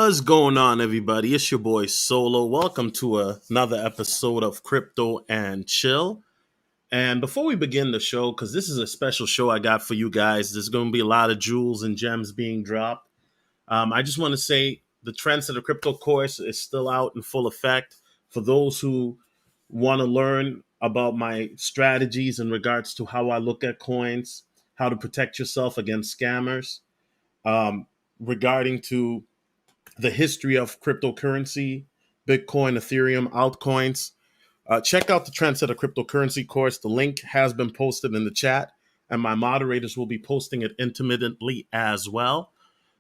What's going on, everybody? It's your boy Solo. Welcome to another episode of Crypto and Chill. And before we begin the show, because this is a special show I got for you guys, there's going to be a lot of jewels and gems being dropped. I just want to say the Trendsetter crypto course is still out in full effect for those who want to learn about my strategies in regards to how I look at coins, how to protect yourself against scammers, regarding to the history of cryptocurrency, Bitcoin, Ethereum, altcoins. Check out the Trendsetter cryptocurrency course. The link has been posted in the chat, and my moderators will be posting it intermittently as well.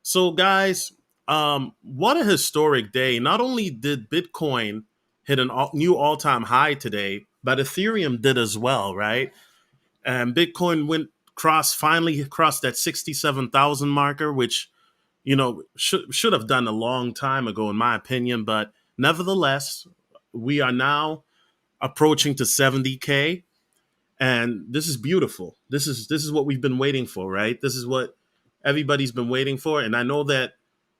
So, guys, what a historic day. Not only did Bitcoin hit a new all time high today, but Ethereum did as well, right? And Bitcoin finally crossed that 67,000 marker, which should have done a long time ago, in my opinion. But nevertheless, we are now approaching to 70K, and this is beautiful. This is what we've been waiting for, right? This is what everybody's been waiting for, and I know that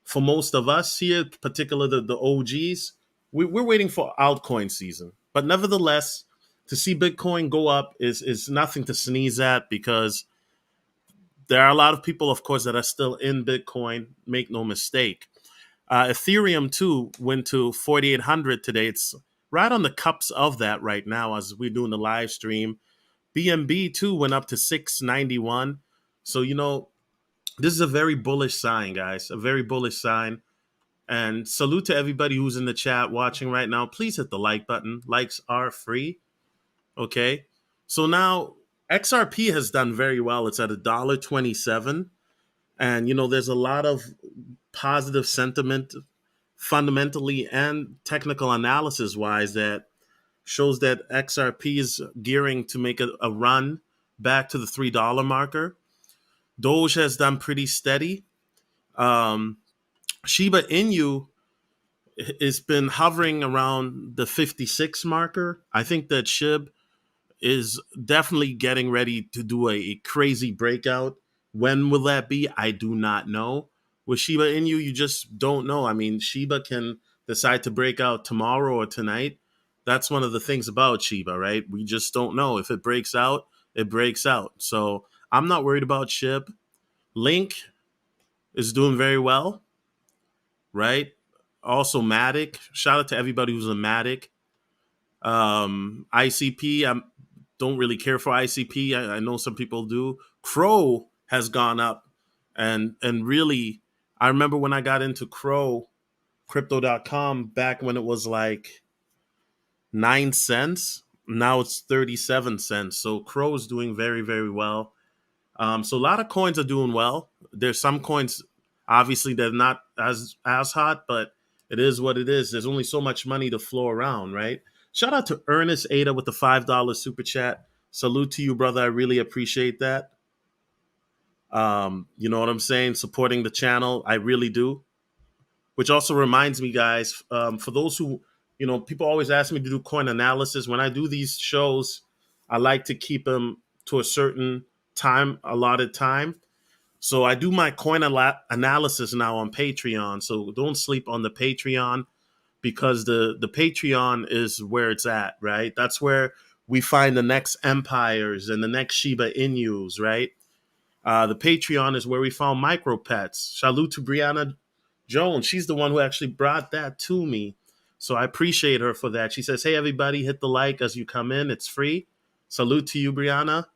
for most of us here, particularly the OGs, we're waiting for altcoin season. But nevertheless, to see Bitcoin go up is nothing to sneeze at, because there are a lot of people, of course, that are still in Bitcoin. Make no mistake. Ethereum too went to 4,800 today. It's right on the cups of that right now as we're doing the live stream. BNB too went up to 691. So this is a very bullish sign, guys. A very bullish sign. And salute to everybody who's in the chat watching right now. Please hit the like button. Likes are free. Okay. So now XRP has done very well. It's at $1.27. And there's a lot of positive sentiment fundamentally and technical analysis wise that shows that XRP is gearing to make a run back to the $3 marker. Doge has done pretty steady. Shiba Inu has been hovering around the 56 marker. I think that SHIB is definitely getting ready to do a crazy breakout. When will that be? I do not know. With Shiba Inu, you just don't know. I mean, Shiba can decide to break out tomorrow or tonight. That's one of the things about Shiba, right? We just don't know. If it breaks out, it breaks out. So I'm not worried about SHIB. Link is doing very well, right? Also, Matic. Shout out to everybody who's a Matic. ICP, I don't really care for ICP. I know some people do. Crow has gone up, and really, I remember when I got into Crow, crypto.com, back when it was like 9 cents. Now it's 37 cents. So Crow is doing very, very well. So a lot of coins are doing well. There's some coins, obviously, they're not as hot, but it is what it is. There's only so much money to flow around, right? Shout out to Ernest Ada with the $5 super chat. Salute to you, brother. I really appreciate that. You know what I'm saying? Supporting the channel. I really do. Which also reminds me, guys, for those who, people always ask me to do coin analysis. When I do these shows, I like to keep them to a certain allotted time. So I do my coin analysis now on Patreon. So don't sleep on the Patreon, because the Patreon is where it's at, right? That's where we find the next empires and the next Shiba Inus, right? The Patreon is where we found micro pets. Salute to Brianna Jones. She's the one who actually brought that to me. So I appreciate her for that. She says, hey, everybody, hit the like as you come in. It's free. Salute to you, Brianna,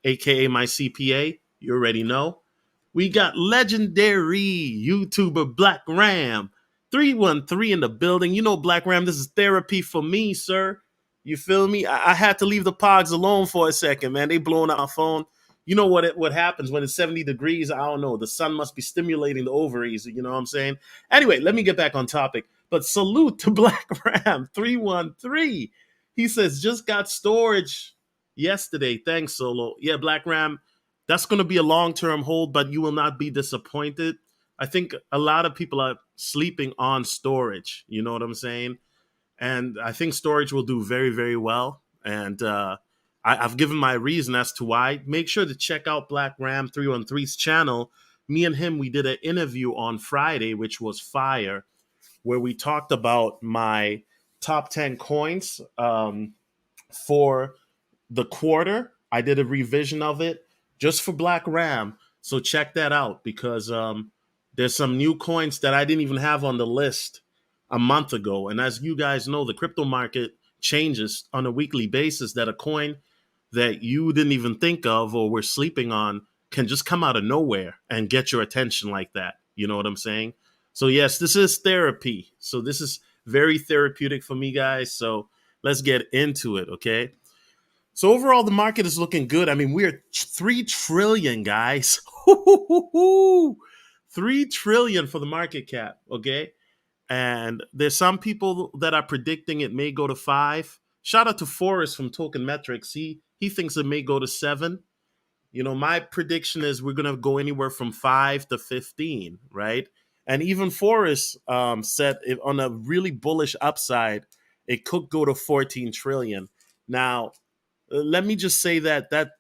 a.k.a. my CPA. You already know. We got legendary YouTuber Black Ram 313 in the building. Black Ram, this is therapy for me, sir. You feel me? I had to leave the pogs alone for a second, man. They blowing out my phone. You know what happens when it's 70 degrees? I don't know. The sun must be stimulating the ovaries. You know what I'm saying? Anyway, let me get back on topic. But salute to Black Ram 313. He says, just got storage yesterday. Thanks, Solo. Yeah, Black Ram, that's going to be a long-term hold, but you will not be disappointed. I think a lot of people are sleeping on storage. You know what I'm saying? And I think storage will do very, very well. And I've given my reason as to why. Make sure to check out Black Ram 313's channel. Me and him, we did an interview on Friday, which was fire. where we talked about my top 10 coins for the quarter. I did a revision of it just for Black Ram. So check that out because there's some new coins that I didn't even have on the list a month ago. And as you guys know, the crypto market changes on a weekly basis, that a coin that you didn't even think of or were sleeping on can just come out of nowhere and get your attention like that. You know what I'm saying? So, yes, this is therapy. So, this is very therapeutic for me, guys. So, let's get into it, okay? So overall, the market is looking good. I mean, we are 3 trillion, guys. 3 trillion for the market cap. Okay. And there's some people that are predicting it may go to 5. Shout out to Forrest from Token Metrics. He thinks it may go to 7. My prediction is we're gonna go anywhere from 5 to 15, right? And even Forrest said on a really bullish upside, it could go to 14 trillion. Now, let me just say that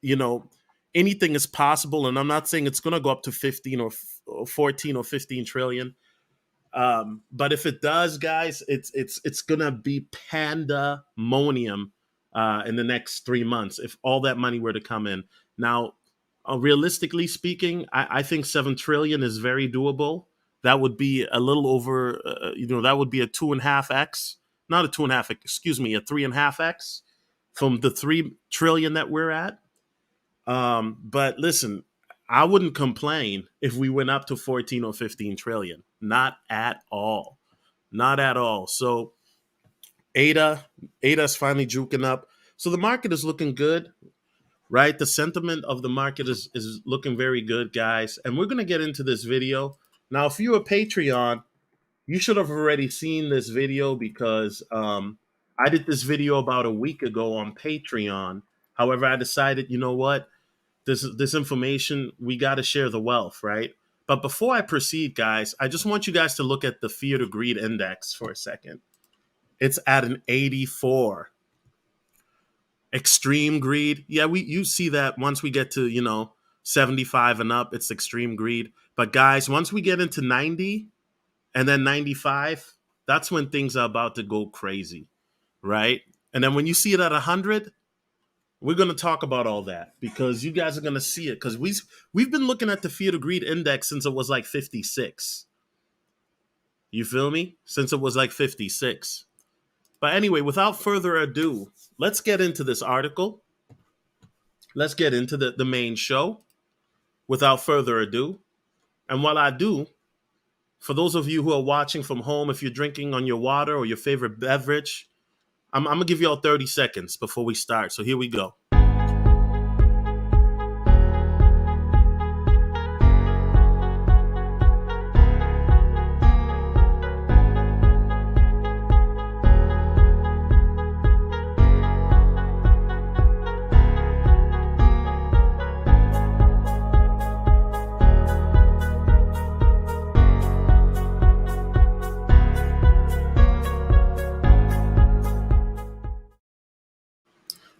you know anything is possible, and I'm not saying it's going to go up to 15 or 14 or 15 trillion. But if it does, guys, it's going to be pandemonium in the next 3 months if all that money were to come in. Now, realistically speaking, I think 7 trillion is very doable. That would be a little over, that would be a 2.5x, not a 2.5, excuse me, a 3.5x from the 3 trillion that we're at. But listen, I wouldn't complain if we went up to 14 or 15 trillion. Not at all. Not at all. So ADA's finally juking up. So the market is looking good, right? The sentiment of the market is looking very good, guys. And we're going to get into this video. Now, if you're a Patreon, you should have already seen this video because I did this video about a week ago on Patreon. However, I decided, you know what? This information, we got to share the wealth, right? But before I proceed, guys, I just want you guys to look at the fear to greed index for a second. It's at an 84. Extreme greed. Yeah, you see that once we get to, 75 and up, it's extreme greed. But guys, once we get into 90 and then 95, that's when things are about to go crazy, right? And then when you see it at 100, we're going to talk about all that because you guys are going to see it because we've been looking at the fear to greed index since it was like 56. You feel me? Since it was like 56. But anyway, without further ado, let's get into this article. Let's get into the main show without further ado. And while I do, for those of you who are watching from home, if you're drinking on your water or your favorite beverage, I'm going to give you all 30 seconds before we start. So here we go.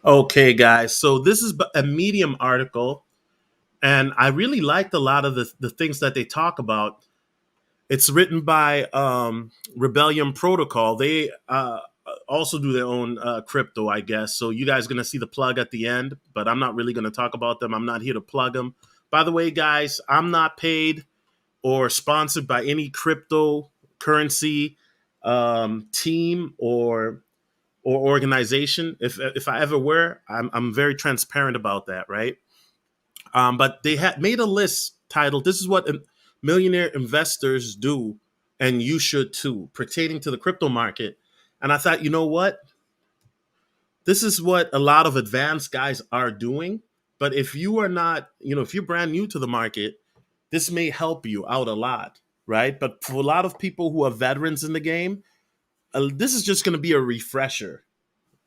Okay, guys. So this is a Medium article, and I really liked a lot of the things that they talk about. It's written by Rebellion Protocol. They also do their own crypto, I guess. So you guys are going to see the plug at the end, but I'm not really going to talk about them. I'm not here to plug them. By the way, guys, I'm not paid or sponsored by any cryptocurrency team or organization. If I ever were, I'm very transparent about that, right? But they had made a list titled "This is what millionaire investors do, and you should too," pertaining to the crypto market. And I thought, you know what? This is what a lot of advanced guys are doing. But if you are not, if you're brand new to the market, this may help you out a lot, right? But for a lot of people who are veterans in the game, this is just going to be a refresher.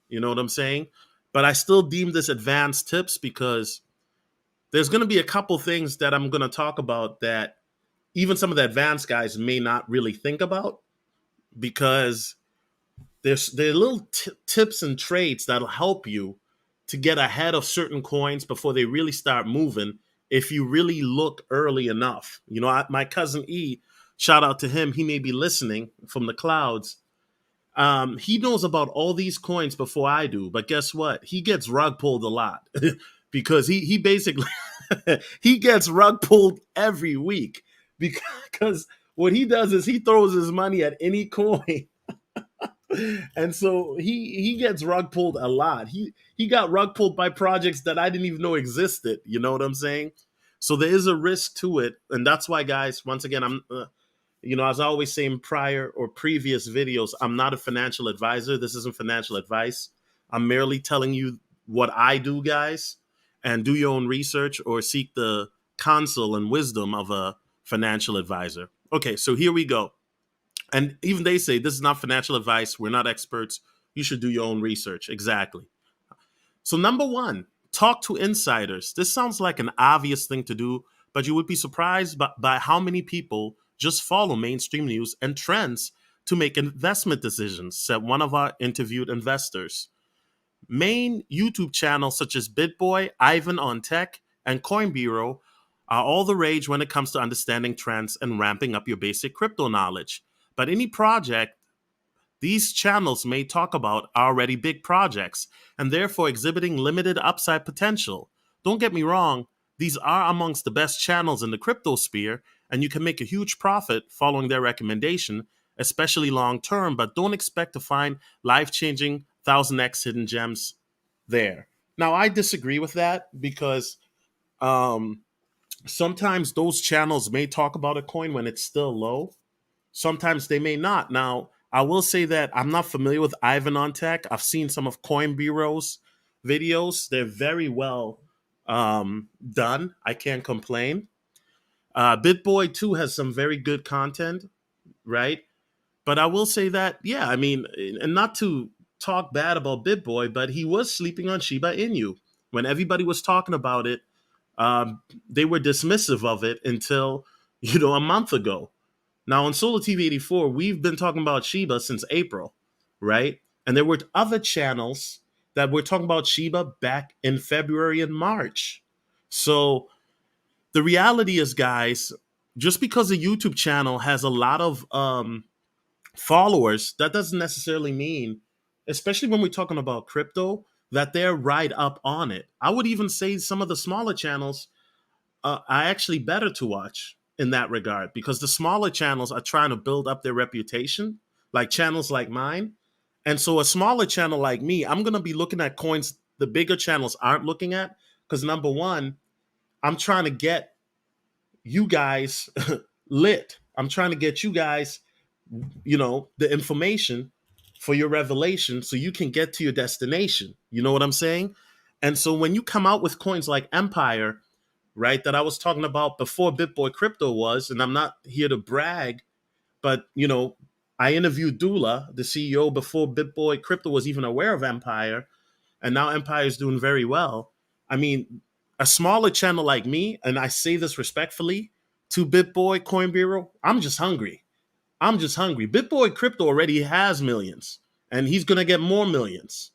You know what I'm saying? But I still deem this advanced tips because there's going to be a couple things that I'm going to talk about that even some of the advanced guys may not really think about because there are little tips and traits that'll help you to get ahead of certain coins before they really start moving if you really look early enough. My cousin E shout out to him. He may be listening from the clouds. He knows about all these coins before I do, but guess what? He gets rug pulled a lot because he basically he gets rug pulled every week because what he does is he throws his money at any coin. And so he gets rug pulled a lot. He got rug pulled by projects that I didn't even know existed. You know what I'm saying? So there is a risk to it, and that's why, guys. Once again, as I always say in prior or previous videos, I'm not a financial advisor. This isn't financial advice. I'm merely telling you what I do, guys, and do your own research or seek the counsel and wisdom of a financial advisor. Okay, so here we go. And even they say this is not financial advice. We're not experts. You should do your own research. Exactly. So, number one, talk to insiders. This sounds like an obvious thing to do, but you would be surprised by how many people just follow mainstream news and trends to make investment decisions, said one of our interviewed investors. Main YouTube channels such as BitBoy, Ivan on Tech, and Coin Bureau are all the rage when it comes to understanding trends and ramping up your basic crypto knowledge. But any project these channels may talk about are already big projects and therefore exhibiting limited upside potential. Don't get me wrong, these are amongst the best channels in the crypto sphere, and you can make a huge profit following their recommendation, especially long term, but don't expect to find life changing 1000x hidden gems there. Now, I disagree with that because um, sometimes those channels may talk about a coin when it's still low. Sometimes they may not. Now, I will say that I'm not familiar with Ivan on Tech. I've seen some of Coin Bureau's videos. They're very well done. I can't complain. BitBoy too has some very good content, right? But I will say that, yeah, I mean, and not to talk bad about BitBoy, but he was sleeping on Shiba Inu. When everybody was talking about it, they were dismissive of it until, a month ago. Now on Solar TV 84, we've been talking about Shiba since April, right? And there were other channels that were talking about Shiba back in February and March. So the reality is, guys, just because a YouTube channel has a lot of followers, that doesn't necessarily mean, especially when we're talking about crypto, that they're right up on it. I would even say some of the smaller channels are actually better to watch in that regard because the smaller channels are trying to build up their reputation, like channels like mine. And so a smaller channel like me, I'm going to be looking at coins the bigger channels aren't looking at because number one, I'm trying to get you guys lit. I'm trying to get you guys, the information for your revelation so you can get to your destination. You know what I'm saying? And so when you come out with coins like Empire, right, that I was talking about before BitBoy Crypto was, and I'm not here to brag, but I interviewed Dula, the CEO, before BitBoy Crypto was even aware of Empire, and now Empire is doing very well. I mean, a smaller channel like me, and I say this respectfully to BitBoy Coin Bureau, I'm just hungry. I'm just hungry. BitBoy Crypto already has millions, and he's gonna get more millions.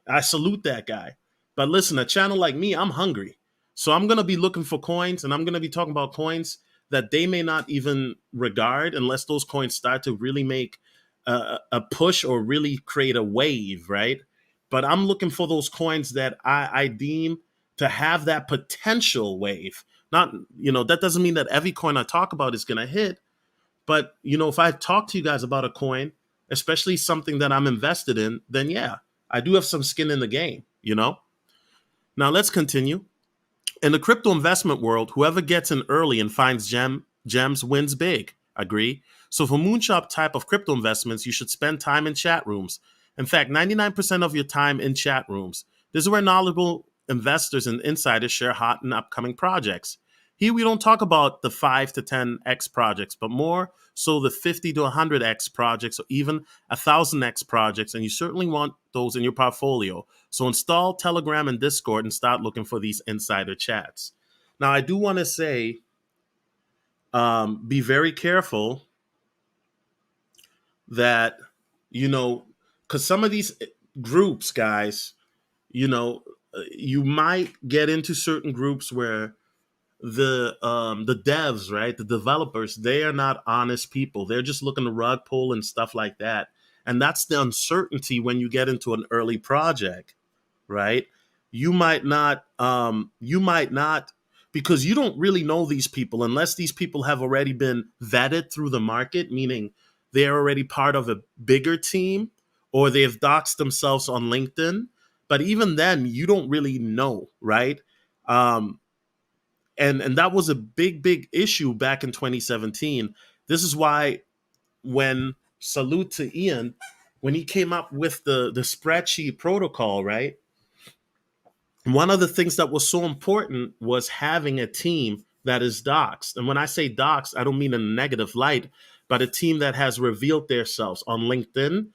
I salute that guy. But listen, a channel like me, I'm hungry. So I'm gonna be looking for coins, and I'm gonna be talking about coins that they may not even regard unless those coins start to really make a push or really create a wave, right? But I'm looking for those coins that I deem to have that potential wave. Not, that doesn't mean that every coin I talk about is gonna hit, but if I talk to you guys about a coin, especially something that I'm invested in, then yeah, I do have some skin in the game. Now let's continue. In the crypto investment world, whoever gets in early and finds gems wins big. Agree? So for moonshot type of crypto investments, you should spend time in chat rooms. In fact, 99% of your time in chat rooms. This is where knowledgeable investors and insiders share hot and upcoming projects. Here we don't talk about the 5 to 10x projects, but more so the 50 to 100x projects or even 1000x projects, and you certainly want those in your portfolio. So install Telegram and Discord and start looking for these insider chats. Now, I do want to say, be very careful that, because some of these groups, guys, you might get into certain groups where the devs, right? The developers, they are not honest people. They're just looking to rug pull and stuff like that. And that's the uncertainty when you get into an early project, right? You might not because you don't really know these people unless these people have already been vetted through the market, meaning they're already part of a bigger team or they've doxed themselves on LinkedIn. But even then, you don't really know, right? Um, and that was a big issue back in 2017. This is why when salute to Ian, when he came up with the spreadsheet protocol, right? One of the things that was so important was having a team that is doxed. And when I say doxed, I don't mean in a negative light, but a team that has revealed themselves on LinkedIn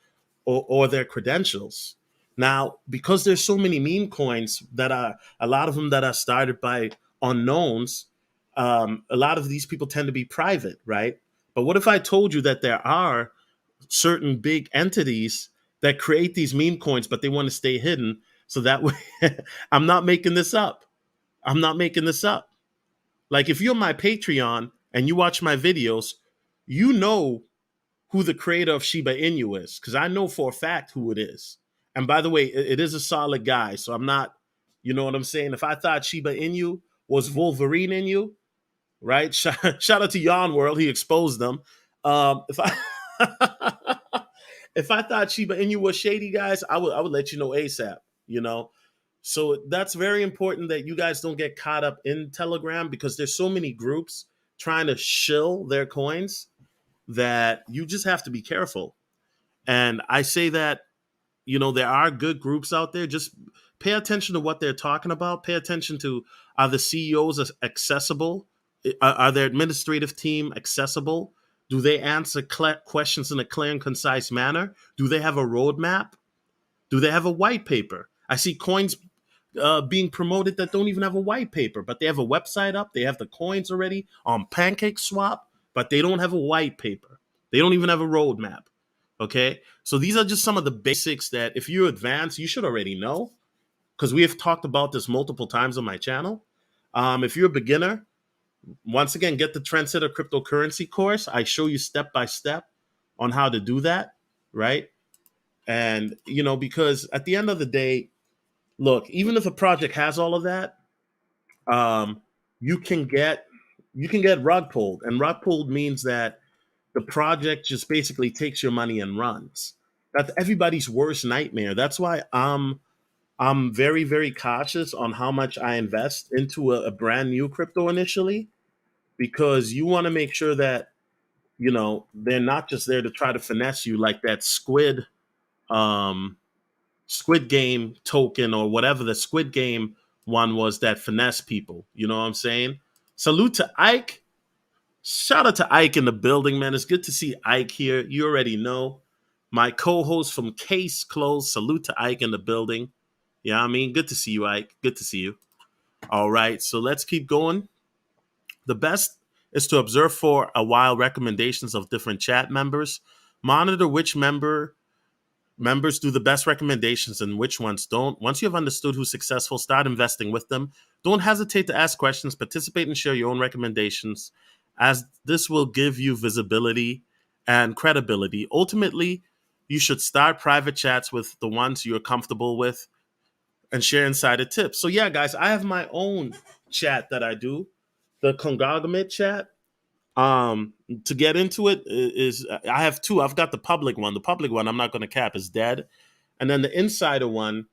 or their credentials. Now, because there's so many meme coins that are a lot of them that are started by unknowns, a lot of these people tend to be private, right? But what if I told you that there are certain big entities that create these meme coins, but they want to stay hidden. So that way, I'm not making this up. I'm not making this up. Like if you're my Patreon and you watch my videos, you know who the creator of Shiba Inu is because I know for a fact who it is. And by the way, it is a solid guy. So I'm not, you know what I'm saying? If I thought Shiba Inu was Wolverine Inu, right? Shout out to Yon World, he exposed them. If I if I thought Shiba Inu was shady, guys, I would let you know ASAP. You know, so that's very important that you guys don't get caught up in Telegram because there's so many groups trying to shill their coins that you just have to be careful. And I say that there are good groups out there. Just pay attention to what they're talking about. Pay attention to, are the CEOs accessible? Are their administrative team accessible? Do they answer questions in a clear and concise manner? Do they have a roadmap? Do they have a white paper? I see coins being promoted that don't even have a white paper, but they have a website up. They have the coins already on Pancake Swap, but they don't have a white paper. They don't even have a roadmap. Okay. So these are just some of the basics that if you're advanced, you should already know because we have talked about this multiple times on my channel. If you're a beginner, once again, get the Trendsetter cryptocurrency course. I show you step by step on how to do that. Right. And, because at the end of the day, look, even if a project has all of that, um, you can get rug pulled. And rug pulled means that the project just basically takes your money and runs. That's everybody's worst nightmare. That's why I'm very, very cautious on how much I invest into a brand new crypto initially, because you want to make sure that they're not just there to try to finesse you like that um, Squid Game token or whatever the Squid Game one was that finesse people. You know what I'm saying? Salute to Ike. Shout out to Ike in the building, man. It's good to see Ike here. You already know. My co-host from Case Close. Salute to Ike in the building. Yeah, I mean, good to see you, Ike. Good to see you. All right, so let's keep going. The best is to observe for a while recommendations of different chat members. Monitor which members do the best recommendations and which ones don't. Once you have understood who's successful, start investing with them. Don't hesitate to ask questions, participate, and share your own recommendations, as this will give you visibility and credibility. Ultimately, you should start private chats with the ones you're comfortable with and share insider tips. So, yeah, guys, I have my own chat that I do, the conglomerate chat. To get into it is I have two. I've got the public one. The public one I'm not going to cap is dead, and then the insider one.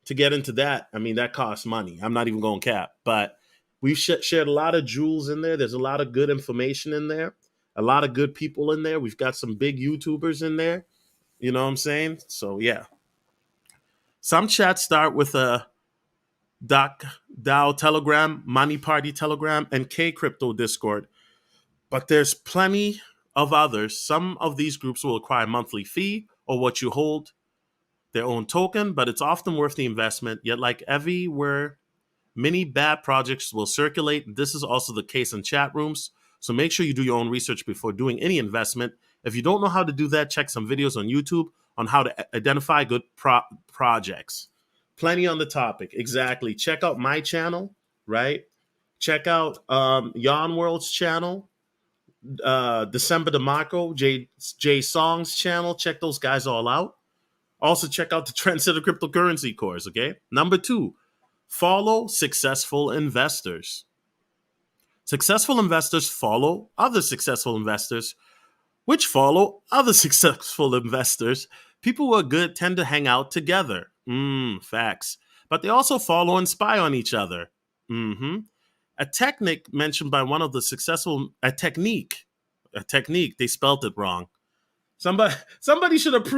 To get into that, I mean that costs money. I'm not even going cap, but we've shared a lot of jewels in there. There's a lot of good information in there, a lot of good people in there. We've got some big YouTubers in there. You know what I'm saying? So yeah, some chats start with a Doc DAO Telegram, Money Party Telegram, and K Crypto Discord. But there's plenty of others. Some of these groups will require a monthly fee or what you hold, their own token, but it's often worth the investment. Yet, like everywhere, many bad projects will circulate. This is also the case in chat rooms. So make sure you do your own research before doing any investment. If you don't know how to do that, check some videos on YouTube on how to identify good projects. Plenty on the topic. Exactly. Check out my channel, right? Check out Yarn World's channel, December DeMarco, J Song's channel. Check those guys all out. Also, check out the Trendsetter cryptocurrency course. Okay. Number 2, follow successful investors. Successful investors follow other successful investors, which follow other successful investors. People who are good tend to hang out together. Facts. But they also follow and spy on each other. hmm A technique mentioned by one of the successful, a technique, they spelt it wrong. Somebody should have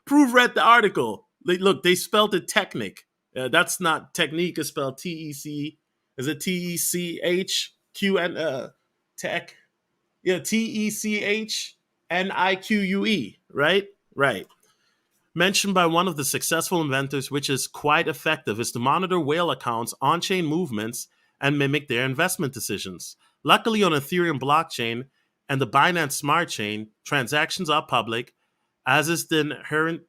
read the article. Look, they spelled it technic. That's not technique. It's spelled Tec. Is it Techqn? Tech. Yeah, Technique. Right. Right. Mentioned by one of the successful inventors, which is quite effective, is to monitor whale accounts, on-chain movements, and mimic their investment decisions. Luckily, on Ethereum blockchain and the Binance Smart Chain, transactions are public, as is the inherent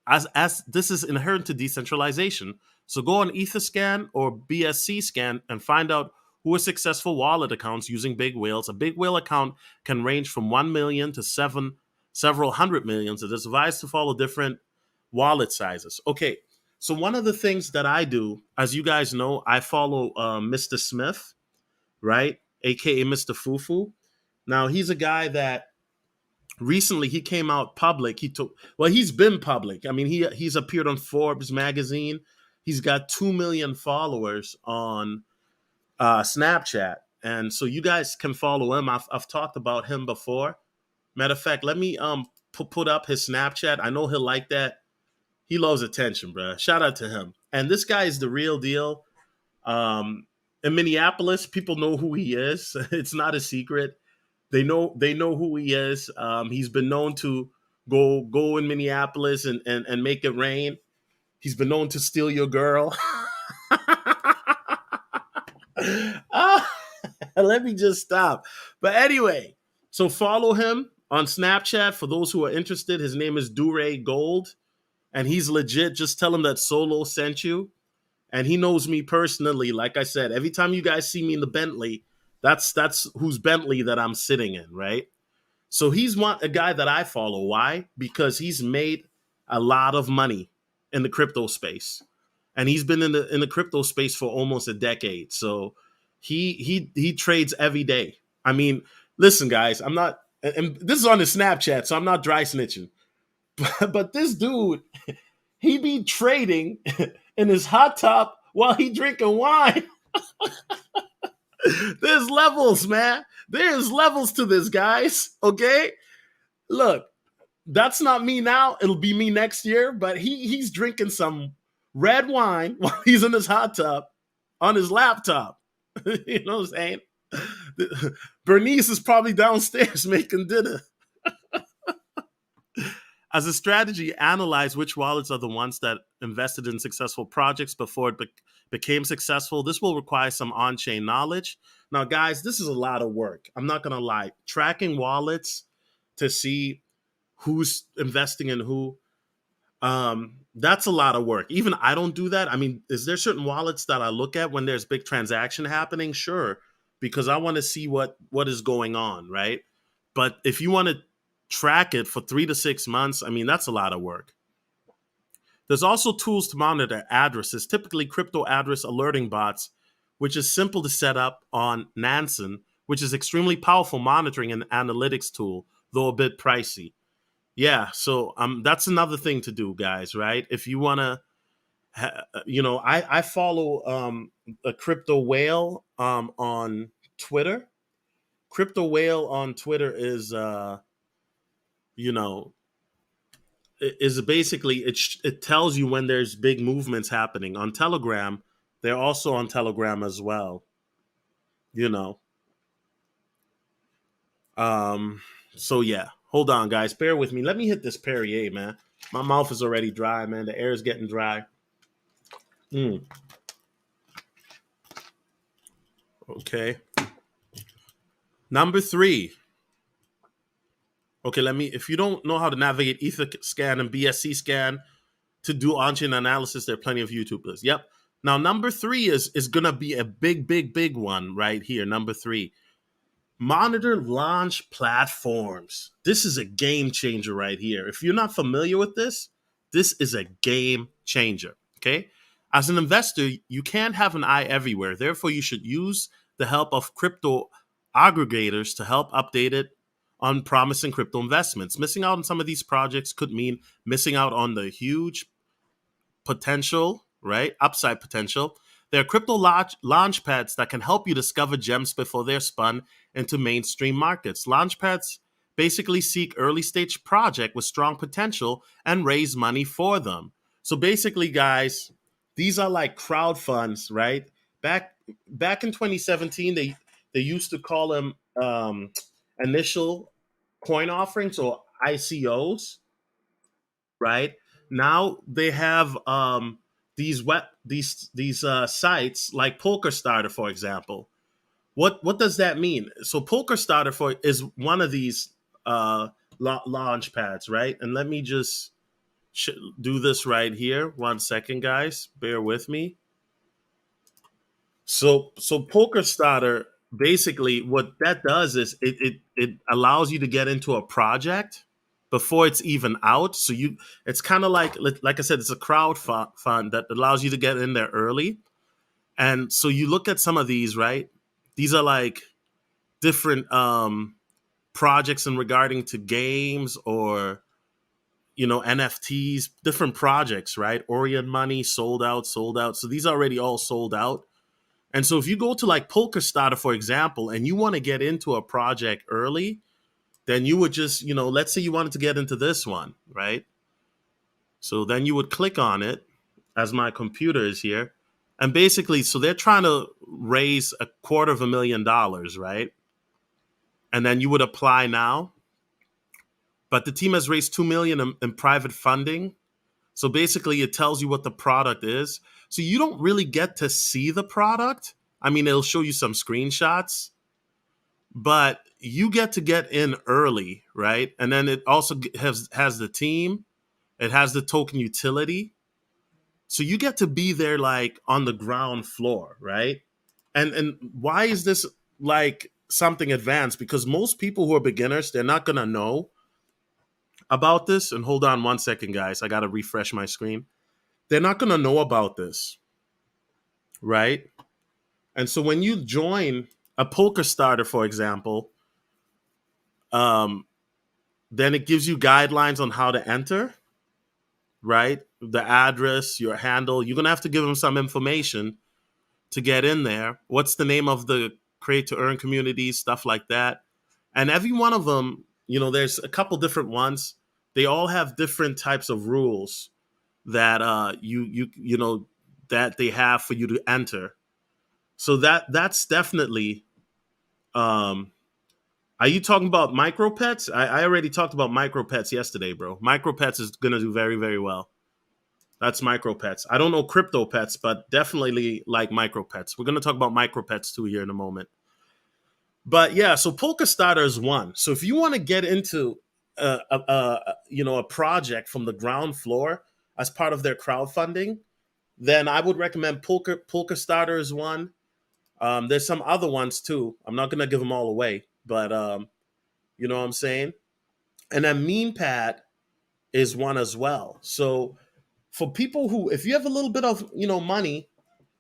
as this is inherent to decentralization. So go on Etherscan or BSC scan and find out who are successful wallet accounts using big whales. A big whale account can range from 1 million to several hundred millions. It is advised to follow different wallet sizes. Okay, so one of the things that I do, as you guys know, I follow Mr. Smith, right? AKA Mr. Fufu. Now, he's a guy that recently he came out public. He's been public. I mean, he's appeared on Forbes magazine. He's got 2 million followers on Snapchat. And so you guys can follow him. I've talked about him before. Matter of fact, let me put up his Snapchat. I know he'll like that. He loves attention, bro. Shout out to him. And this guy is the real deal. In Minneapolis, people know who he is. It's not a secret. They know who he is. He's been known to go in Minneapolis and make it rain. He's been known to steal your girl. Let me just stop. But anyway, so follow him on Snapchat for those who are interested. His name is Dure Gold, and he's legit. Just tell him that Solo sent you. And he knows me personally. Like I said, every time you guys see me in the Bentley, that's whose Bentley that I'm sitting in, right? So he's a guy that I follow. Why? Because he's made a lot of money in the crypto space, and he's been in the crypto space for almost a decade. So he trades every day. I mean, listen, guys, I'm not, and this is on his Snapchat, so I'm not dry snitching. But this dude, he be trading in his hot top while he drinking wine. There's levels, man. There's levels to this, guys. Okay? Look, that's not me now. It'll be me next year, but he's drinking some red wine while he's in his hot tub on his laptop. You know what I'm saying? Bernice is probably downstairs making dinner. As a strategy, analyze which wallets are the ones that invested in successful projects before it became successful. This will require some on-chain knowledge. Now, guys, this is a lot of work. I'm not going to lie. Tracking wallets to see who's investing in who, that's a lot of work. Even I don't do that. I mean, is there certain wallets that I look at when there's big transaction happening? Sure, because I want to see what is going on, right? But if you want to track it for 3 to 6 months, I mean, that's a lot of work. There's also tools to monitor addresses, typically crypto address alerting bots, which is simple to set up on Nansen, which is extremely powerful monitoring and analytics tool, though a bit pricey. Yeah, so that's another thing to do, guys, right? If you want to, I follow a crypto whale on Twitter. Crypto whale on Twitter is is basically it tells you when there's big movements happening. On Telegram, they're also on Telegram as well. So yeah, hold on, guys, bear with me. Let me hit this Perrier, man. My mouth is already dry, man. The air is getting dry. Okay. Number 3. Okay, if you don't know how to navigate Etherscan and BSC scan to do on-chain analysis, there are plenty of YouTubers. Yep. Now, number three is going to be a big, big, big one right here. Number three, monitor launch platforms. This is a game changer right here. If you're not familiar with this, this is a game changer. Okay. As an investor, you can't have an eye everywhere. Therefore, you should use the help of crypto aggregators to help update it on promising crypto investments. Missing out on some of these projects could mean missing out on the huge potential, right? Upside potential. There are crypto launch pads that can help you discover gems before they're spun into mainstream markets. Launch pads basically seek early stage project with strong potential and raise money for them. So basically, guys, these are like crowd funds, right? Back back in 2017, they used to call them initial coin offerings or ICOs, right? Now they have these sites like Poker Starter, for example. What does that mean? So Poker Starter for is one of these launch pads, right? And let me just do this right here. 1 second, guys. Bear with me. So Poker Starter basically what that does is it allows you to get into a project before it's even out. So you it's kind of like I said, it's a crowd fund that allows you to get in there early. And so you look at some of these, right? These are like different projects in regarding to games or NFTs, different projects, right? Orient Money sold out, sold out. So these are already all sold out. And so if you go to like Polka Starter, for example, and you want to get into a project early, then you would just, let's say you wanted to get into this one, right? So then you would click on it as my computer is here. And basically, so they're trying to raise $250,000, right? And then you would apply now. But the team has raised 2 million in private funding. So basically it tells you what the product is. So you don't really get to see the product. I mean, it'll show you some screenshots, but you get in early, right? And then it also has the team. It has the token utility. So you get to be there like on the ground floor, right? And why is this like something advanced? Because most people who are beginners, they're not going to know about this. And hold on 1 second, guys. I got to refresh my screen. They're not going to know about this, right? And so when you join a Poker Starter, for example, um, then it gives you guidelines on how to enter, right? The address, your handle. You're going to have to give them some information to get in there. What's the name of the create to earn community, stuff like that. And every one of them, there's a couple different ones. They all have different types of rules that that they have for you to enter. So that's definitely. Are you talking about micro pets? I already talked about micro pets yesterday, bro. Micro pets is gonna do very, very well. That's micro pets. I don't know crypto pets, but definitely like micro pets. We're gonna talk about micro pets too here in a moment. But yeah, so Polka Starter is one. So if you want to get into a project from the ground floor as part of their crowdfunding, then I would recommend Polka Starter is one. There's some other ones too. I'm not gonna give them all away, but you know what I'm saying. And then MemePad is one as well. So for people who, if you have a little bit of money,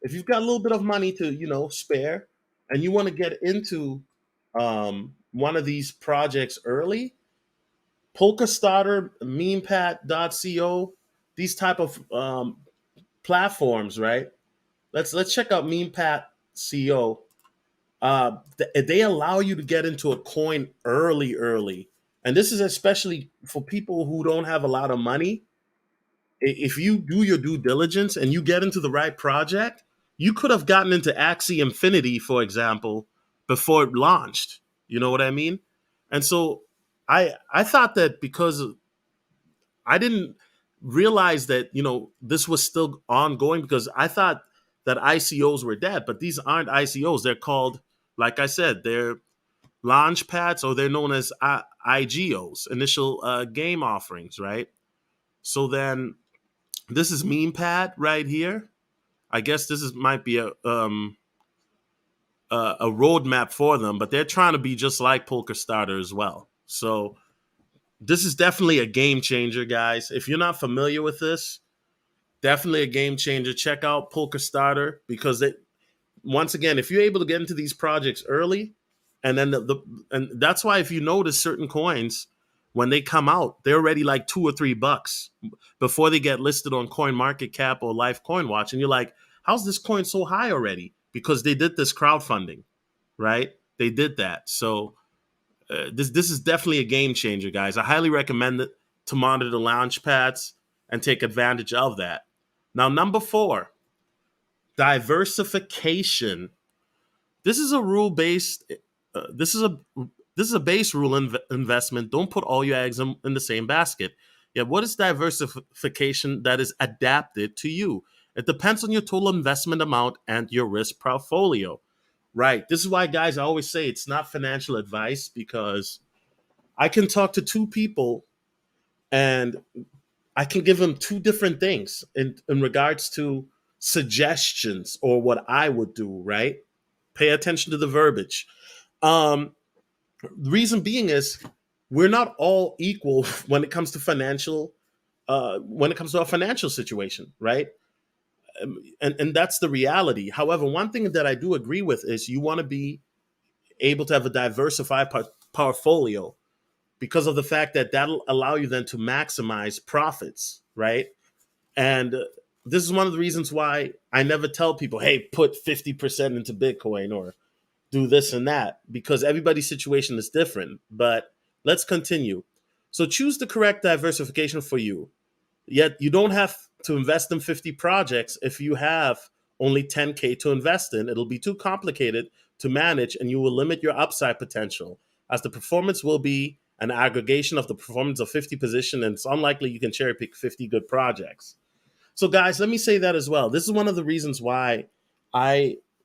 if you've got a little bit of money to spare, and you want to get into one of these projects early, Polka Starter, MemePad.co, these type of platforms, right? Let's check out MemePad.co. They allow you to get into a coin early, and this is especially for people who don't have a lot of money. If you do your due diligence and you get into the right project, you could have gotten into Axie Infinity, for example, before it launched. You know what I mean? And so I thought that because I didn't realize that this was still ongoing, because I thought that ICOs were dead, but these aren't ICOs. They're called, like I said, they're launch pads, or they're known as IGOs, initial game offerings, right? So then this is MemePad right here. I guess this is might be a roadmap for them, but they're trying to be just like Polka Starter as well. So this is definitely a game changer, guys. If you're not familiar with this, definitely a game changer. Check out Polka Starter because it once again, if you're able to get into these projects early, and then and that's why if you notice certain coins when they come out, they're already like $2 or $3 before they get listed on Coin Market Cap or Live Coin Watch, and you're like, how's this coin so high already? Because they did this crowdfunding, right? They did that. So this is definitely a game changer, guys. I highly recommend it to monitor the launch pads and take advantage of that. Now, number 4, diversification. This is a rule based. This is a base rule investment. Don't put all your eggs in the same basket. Yeah, what is diversification that is adapted to you? It depends on your total investment amount and your risk portfolio. Right. This is why, guys, I always say it's not financial advice because I can talk to two people and I can give them two different things in regards to suggestions or what I would do, right? Pay attention to the verbiage. The reason being is we're not all equal when it comes to when it comes to our financial situation, right? And that's the reality. However, one thing that I do agree with is you want to be able to have a diversified portfolio because of the fact that that'll allow you then to maximize profits, right? And this is one of the reasons why I never tell people, hey, put 50% into Bitcoin or do this and that, because everybody's situation is different. But let's continue. So choose the correct diversification for you. Yet you don't have to invest in 50 projects if you have only 10K to invest in. It'll be too complicated to manage and you will limit your upside potential as the performance will be an aggregation of the performance of 50 positions, and it's unlikely you can cherry pick 50 good projects. So, guys, let me say that as well. This is one of the reasons why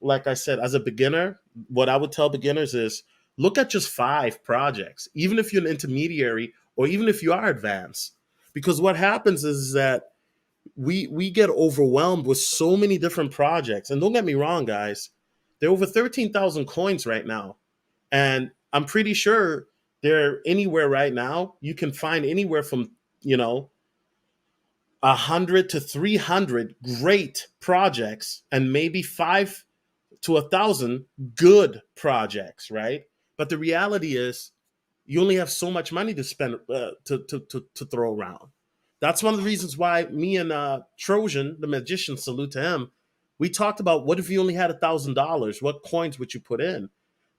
like I said, as a beginner, what I would tell beginners is look at just 5 projects, even if you're an intermediary or even if you are advanced. Because what happens is that we get overwhelmed with so many different projects. And don't get me wrong, guys, there are over 13,000 coins right now. And I'm pretty sure they're anywhere right now. You can find anywhere from, 100 to 300 great projects and maybe 5 to 1,000 good projects, right? But the reality is you only have so much money to spend to throw around. That's one of the reasons why me and Trojan, the magician, salute to him, we talked about what if you only had $1,000? What coins would you put in?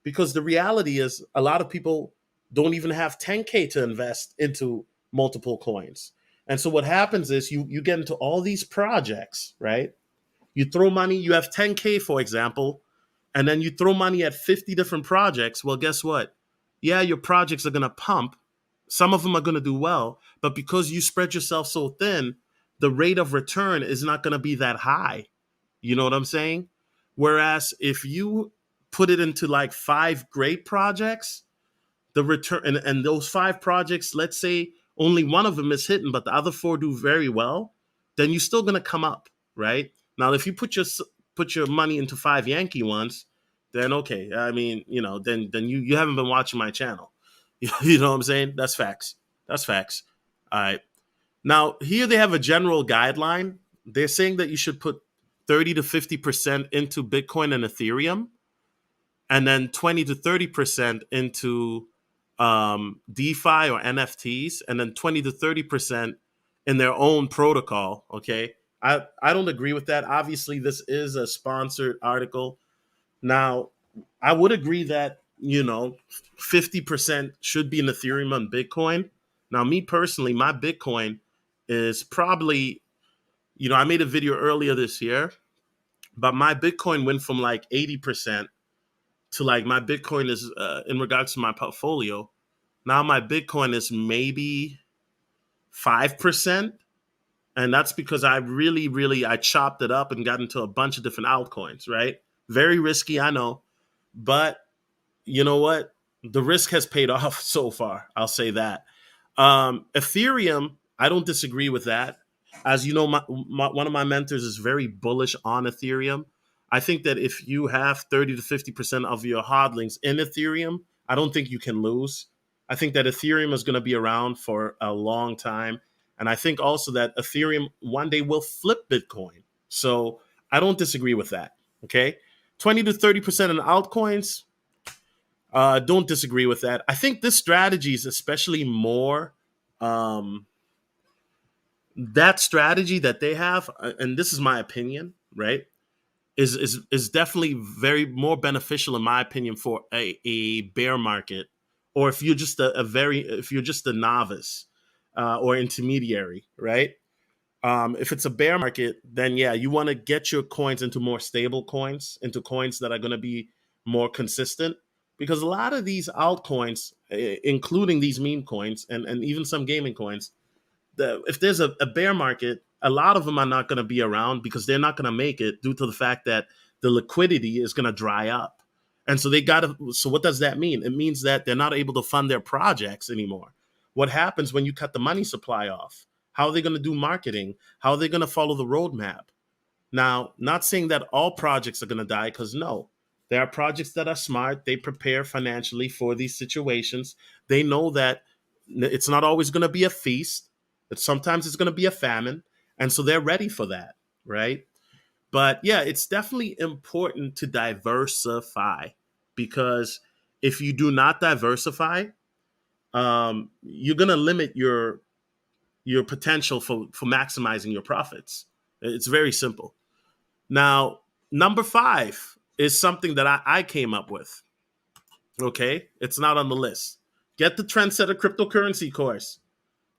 Because the reality is a lot of people don't even have 10K to invest into multiple coins. And so what happens is you get into all these projects, right? You throw money, you have 10K, for example, and then you throw money at 50 different projects. Well, guess what? Yeah, your projects are going to pump. Some of them are going to do well, but because you spread yourself so thin, the rate of return is not going to be that high. You know what I'm saying? Whereas if you put it into like 5 great projects, the return and those 5 projects, let's say only one of them is hitting, but the other 4 do very well, then you're still going to come up, right? Now, if you put your money into 5 Yankee ones, then okay. I mean, then you haven't been watching my channel. You know what I'm saying? That's facts. That's facts. All right. Now, here they have a general guideline. They're saying that you should put 30 to 50% into Bitcoin and Ethereum, and then 20 to 30% into DeFi or NFTs, and then 20 to 30% in their own protocol. Okay. I don't agree with that. Obviously, this is a sponsored article. Now, I would agree that, 50% should be in Ethereum and Bitcoin. Now, me personally, my Bitcoin is probably, I made a video earlier this year, but my Bitcoin went from like 80% to like my Bitcoin is, in regards to my portfolio, now my Bitcoin is maybe 5%. And that's because I really, really, I chopped it up and got into a bunch of different altcoins, right? Very risky, I know. But you know what? The risk has paid off so far. I'll say that. Ethereum, I don't disagree with that. As you know, one of my mentors is very bullish on Ethereum. I think that if you have 30 to 50% of your hodlings in Ethereum, I don't think you can lose. I think that Ethereum is going to be around for a long time. And I think also that Ethereum one day will flip Bitcoin. So I don't disagree with that. Okay. 20 to 30% in altcoins, don't disagree with that. I think this strategy is especially more um, that strategy that they have, and this is my opinion, right? Is definitely very more beneficial in my opinion for a bear market, or if you're just if you're just a novice or intermediary, right? If it's a bear market, then yeah, you want to get your coins into more stable coins, into coins that are going to be more consistent. Because a lot of these altcoins, including these meme coins and even some gaming coins, if there's a bear market, a lot of them are not going to be around because they're not going to make it due to the fact that the liquidity is going to dry up. And so they got to. So what does that mean? It means that they're not able to fund their projects anymore. What happens when you cut the money supply off? How are they going to do marketing? How are they going to follow the roadmap? Now, not saying that all projects are going to die, because no, there are projects that are smart. They prepare financially for these situations. They know that it's not always going to be a feast, that sometimes it's going to be a famine. And so they're ready for that, right? But yeah, it's definitely important to diversify, because if you do not diversify, you're going to limit your potential for maximizing your profits. It's very simple. Now, number 5 is something that I came up with. Okay, it's not on the list. Get the Trendsetter cryptocurrency course.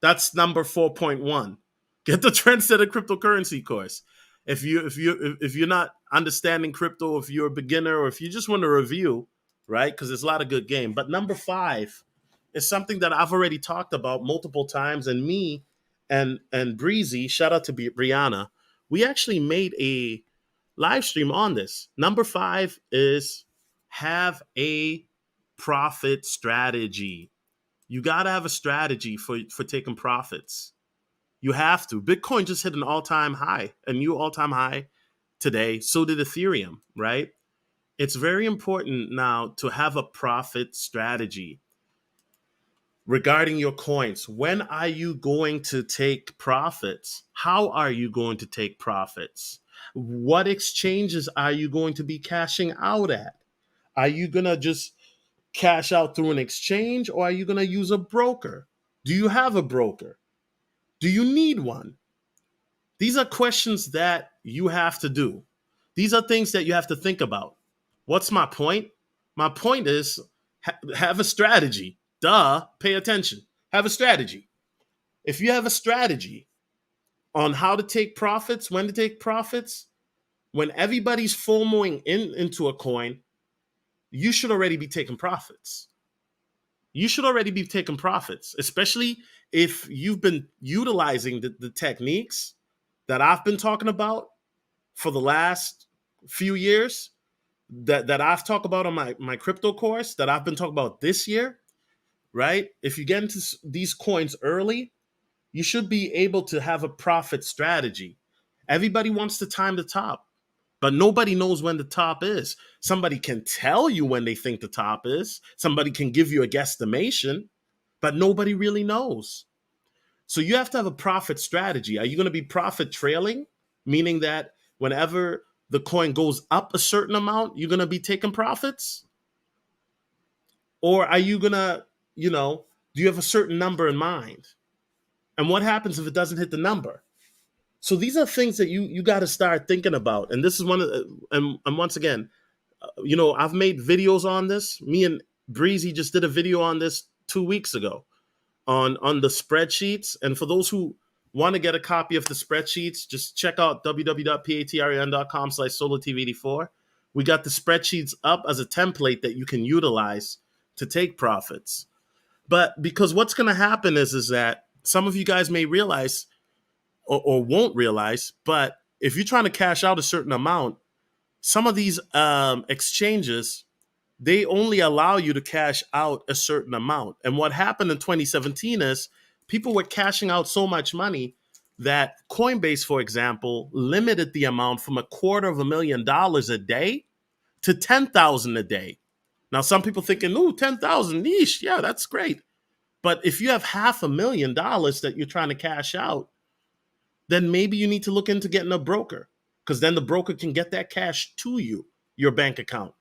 That's number 4.1. Get the Trendsetter cryptocurrency course. If you're not understanding crypto, if you're a beginner, or if you just want a review, right? Because there's a lot of good game. But number 5 is something that I've already talked about multiple times, and me and Breezy, shout out to Brianna, we actually made a live stream on this. Number 5 is have a profit strategy. You got to have a strategy for taking profits. You have to. Bitcoin just hit an all-time high, a new all-time high today. So did Ethereum, right? It's very important now to have a profit strategy regarding your coins. When are you going to take profits? How are you going to take profits? What exchanges are you going to be cashing out at? Are you going to just cash out through an exchange, or are you going to use a broker? Do you have a broker? Do you need one? These are questions that you have to do. These are things that you have to think about. What's my point? My point is have a strategy. Duh, pay attention. Have a strategy. If you have a strategy on how to take profits, when to take profits, when everybody's FOMOing into a coin, you should already be taking profits. You should already be taking profits, especially if you've been utilizing the techniques that I've been talking about for the last few years, that I've talked about on my crypto course, that I've been talking about this year, right? If you get into these coins early, you should be able to have a profit strategy. Everybody wants to time the top, but nobody knows when the top is. Somebody can tell you when they think the top is. Somebody can give you a guesstimation, but nobody really knows. So you have to have a profit strategy. Are you going to be profit trailing, meaning that whenever the coin goes up a certain amount, you're going to be taking profits? Or are you going to, do you have a certain number in mind? And what happens if it doesn't hit the number? So these are things that you got to start thinking about. And this is one of and once again, I've made videos on this. Me and Breezy just did a video on this 2 weeks ago on the spreadsheets. And for those who want to get a copy of the spreadsheets, just check out www.patreon.com/solotv84. We got the spreadsheets up as a template that you can utilize to take profits. But because what's going to happen is that some of you guys may realize or won't realize, but if you're trying to cash out a certain amount, some of these exchanges, they only allow you to cash out a certain amount. And what happened in 2017 is people were cashing out so much money that Coinbase, for example, limited the amount from $250,000 a day to 10,000 a day. Now, some people thinking, ooh, 10,000, niche. Yeah, that's great. But if you have $500,000 that you're trying to cash out, then maybe you need to look into getting a broker, because then the broker can get that cash to you, your bank account.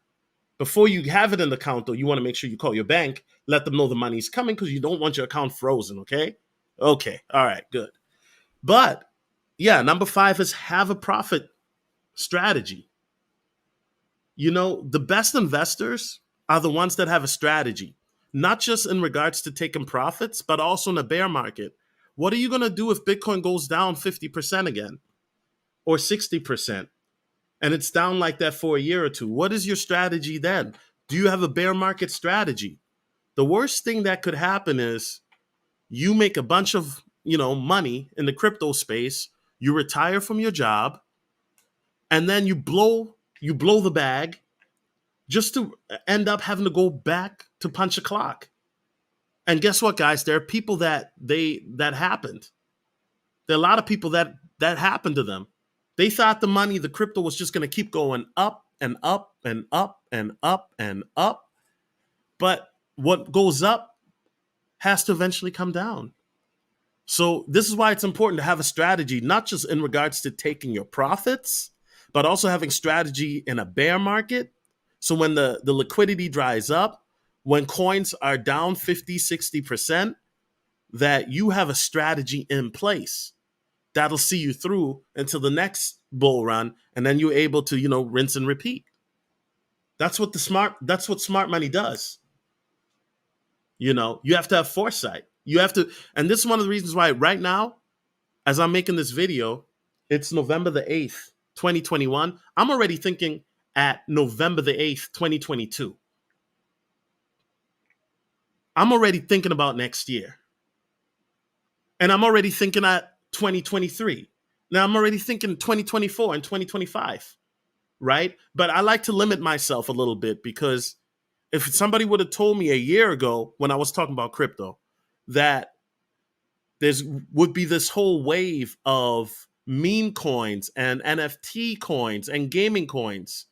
Before you have it in the account, though, you want to make sure you call your bank, let them know the money's coming, because you don't want your account frozen, okay? Okay, all right, good. But yeah, number 5 is have a profit strategy. The best investors are the ones that have a strategy, not just in regards to taking profits, but also in a bear market. What are you going to do if Bitcoin goes down 50% again or 60%? And it's down like that for a year or two. What is your strategy then? Do you have a bear market strategy? The worst thing that could happen is you make a bunch of, money in the crypto space, you retire from your job, and then you blow the bag just to end up having to go back to punch a clock. And guess what, guys? There are people that happened. There are a lot of people that happened to them. They thought the crypto was just going to keep going up and up and up and up and up. But what goes up has to eventually come down. So this is why it's important to have a strategy, not just in regards to taking your profits, but also having strategy in a bear market. So when the liquidity dries up, when coins are down 50, 60%, that you have a strategy in place that'll see you through until the next bull run, and then you're able to, rinse and repeat. That's what smart money does. You have to have foresight. You have to, and this is one of the reasons why right now, as I'm making this video, it's November the 8th, 2021. I'm already thinking at November the 8th, 2022. I'm already thinking about next year. And I'm already thinking at 2023. Now I'm already thinking 2024 and 2025, right? But I like to limit myself a little bit, because if somebody would have told me a year ago when I was talking about crypto that there's would be this whole wave of meme coins and NFT coins and gaming coins,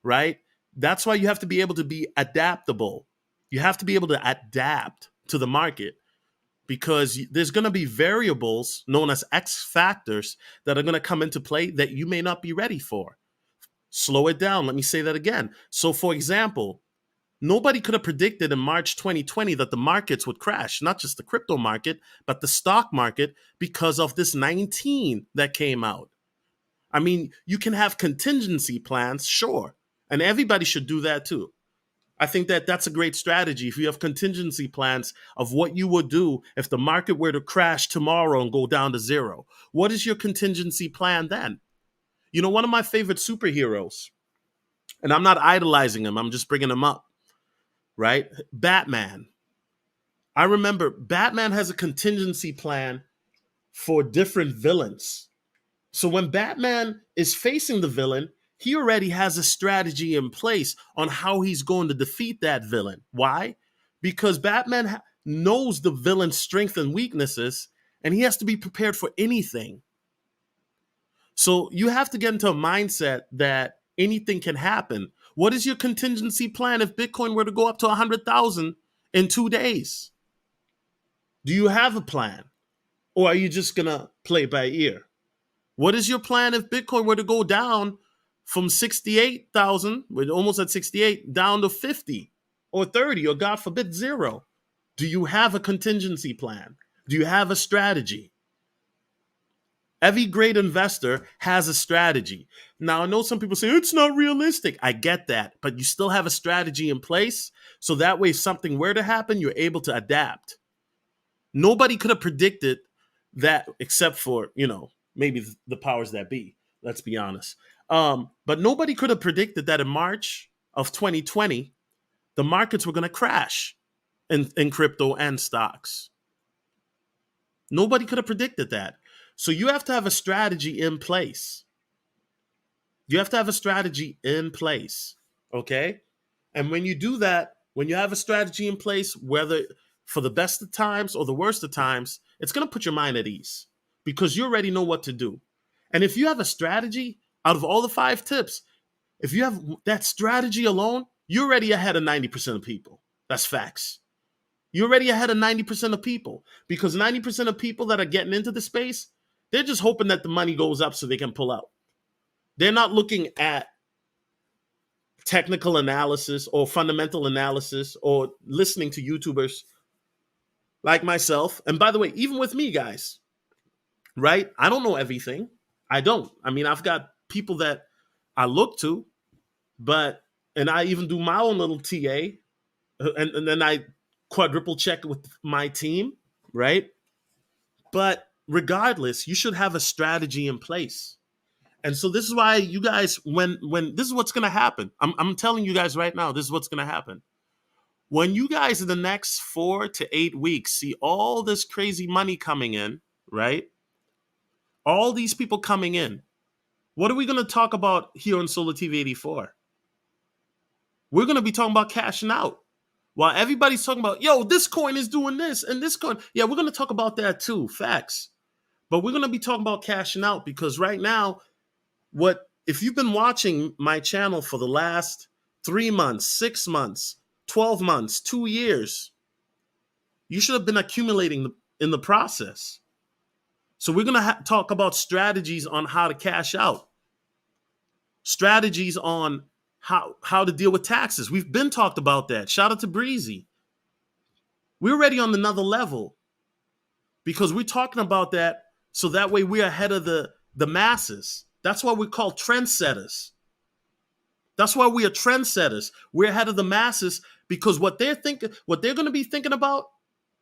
right? That's why you have to be able to be adaptable. You have to be able to adapt to the market, because there's going to be variables known as X factors that are going to come into play that you may not be ready for. Slow it down. Let me say that again. So, for example, nobody could have predicted in March 2020 that the markets would crash, not just the crypto market, but the stock market, because of this 19 that came out. I mean, you can have contingency plans, sure, and everybody should do that too. I think that that's a great strategy. If you have contingency plans of what you would do if the market were to crash tomorrow and go down to zero, what is your contingency plan then? One of my favorite superheroes, and I'm not idolizing him, I'm just bringing him up, right? Batman. I remember Batman has a contingency plan for different villains. So when Batman is facing the villain, he already has a strategy in place on how he's going to defeat that villain. Why? Because Batman knows the villain's strengths and weaknesses, and he has to be prepared for anything. So you have to get into a mindset that anything can happen. What is your contingency plan if Bitcoin were to go up to 100,000 in 2 days? Do you have a plan? Or are you just going to play by ear? What is your plan if Bitcoin were to go down from 68,000, we're almost at 68, down to 50 or 30, or God forbid, 0? Do you have a contingency plan? Do you have a strategy? Every great investor has a strategy. Now, I know some people say, it's not realistic. I get that, but you still have a strategy in place. So that way, if something were to happen, you're able to adapt. Nobody could have predicted that, except for, maybe the powers that be. Let's be honest. But nobody could have predicted that in March of 2020, the markets were going to crash in crypto and stocks. Nobody could have predicted that. So you have to have a strategy in place. You have to have a strategy in place, okay? And when you do that, when you have a strategy in place, whether for the best of times or the worst of times, it's going to put your mind at ease. because you already know what to do. And if you have a strategy, out of all the 5 tips, if you have that strategy alone, you're already ahead of 90% of people. That's facts. You're already ahead of 90% of people, because 90% of people that are getting into the space, they're just hoping that the money goes up so they can pull out. They're not looking at technical analysis or fundamental analysis or listening to YouTubers like myself. And by the way, even with me, guys, right? I don't know everything. I don't. I mean, I've got people that I look to, but, and I even do my own little TA, and then I quadruple check with my team, right? But regardless, you should have a strategy in place. And so this is why you guys, when this is what's gonna happen. I'm telling you guys right now, this is what's gonna happen. When you guys in the next 4 to 8 weeks see all this crazy money coming in, right? All these people coming in. What are we gonna talk about here on Solar TV 84? We're gonna be talking about cashing out. While everybody's talking about, yo, this coin is doing this and this coin. Yeah, we're gonna talk about that too. Facts. But we're gonna be talking about cashing out, because right now, what if you've been watching my channel for the last 3 months, 6 months, 12 months, 2 years, you should have been accumulating in the process. So we're going to talk about strategies on how to cash out, strategies on how to deal with taxes. We've been talked about that. Shout out to Breezy. We're already on another level, because we're talking about that so that way we're ahead of the masses. That's why we're called trendsetters. That's why we are trendsetters. We're ahead of the masses, because what they're going to be thinking about,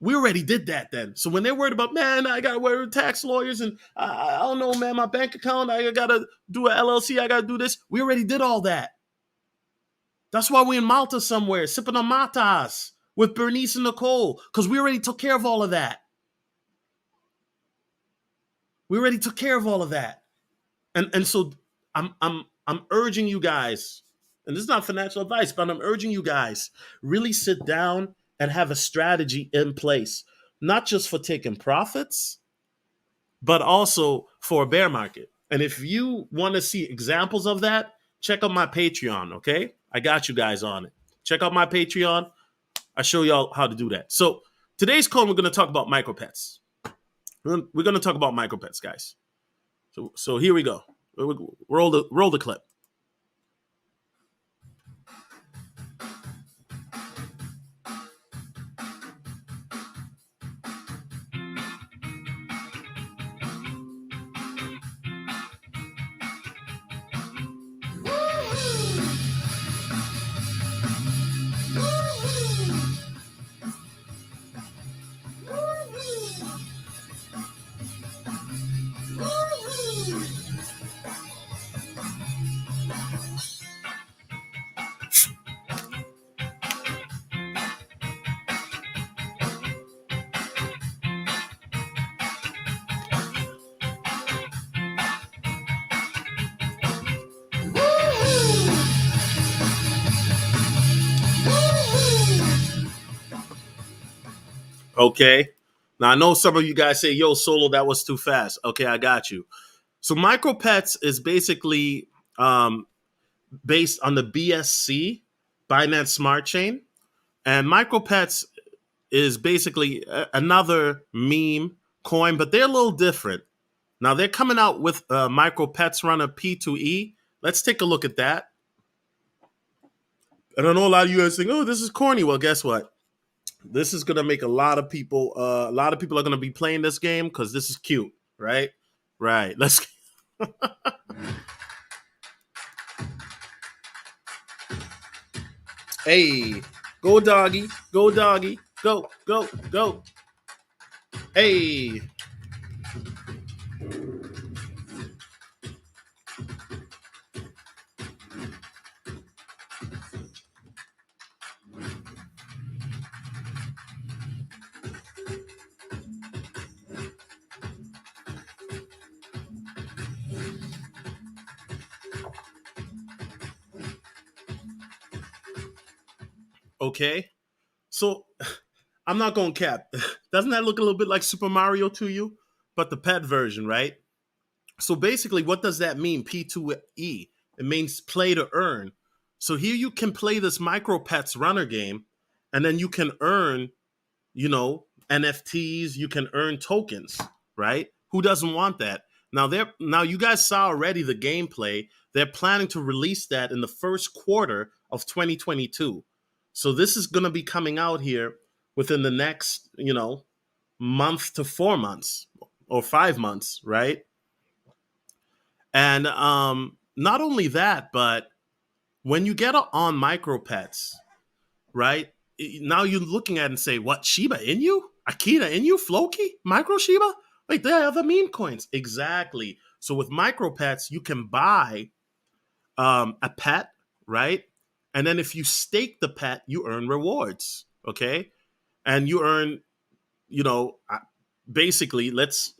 we already did that then. So when they're worried about, man, I got to worry with tax lawyers, and I don't know, man, my bank account, I got to do an LLC, I got to do this. We already did all that. That's why we're in Malta somewhere, sipping on matas with Bernice and Nicole, because we already took care of all of that. We already took care of all of that. And so I'm urging you guys, and this is not financial advice, but I'm urging you guys, really sit down and have a strategy in place, not just for taking profits, but also for a bear market. And if you want to see examples of that, check out my Patreon, okay? I got you guys on it. Check out my Patreon. I show y'all how to do that. So today's call, we're going to talk about micropets. We're going to talk about micropets, guys. So here we go. Roll the clip. Okay. Now I know some of you guys say, "Yo, Solo, that was too fast." Okay, I got you. So micropets is basically based on the BSC, Binance Smart Chain, and micropets is basically another meme coin, but they're a little different. Now they're coming out with micropets runner P2E. Let's take a look at that. And I know a lot of you guys think, "Oh, this is corny." Well, guess what? This is gonna make a lot of people. A lot of people are gonna be playing this game because this is cute, right? Right. Let's. Hey, go doggy, go doggy, go, go, go. Hey. Okay. So I'm not going to cap. Doesn't that look a little bit like Super Mario to you? but the pet version, right? So basically, what does that mean? P2E. It means play to earn. So here you can play this micro pets runner game, and then you can earn, NFTs. You can earn tokens, right? Who doesn't want that? Now you guys saw already the gameplay. They're planning to release that in the first quarter of 2022. So this is going to be coming out here within the next, month to 4 months or 5 months, right? And not only that, but when you get on micro pets, right? Now you're looking at it and say, what, Shiba Inu? Akita Inu? Floki? Micro Shiba? Wait, they are the meme coins. Exactly. So with micro pets, you can buy a pet, right? And then if you stake the pet, you earn rewards. Okay. And you earn, you know, basically,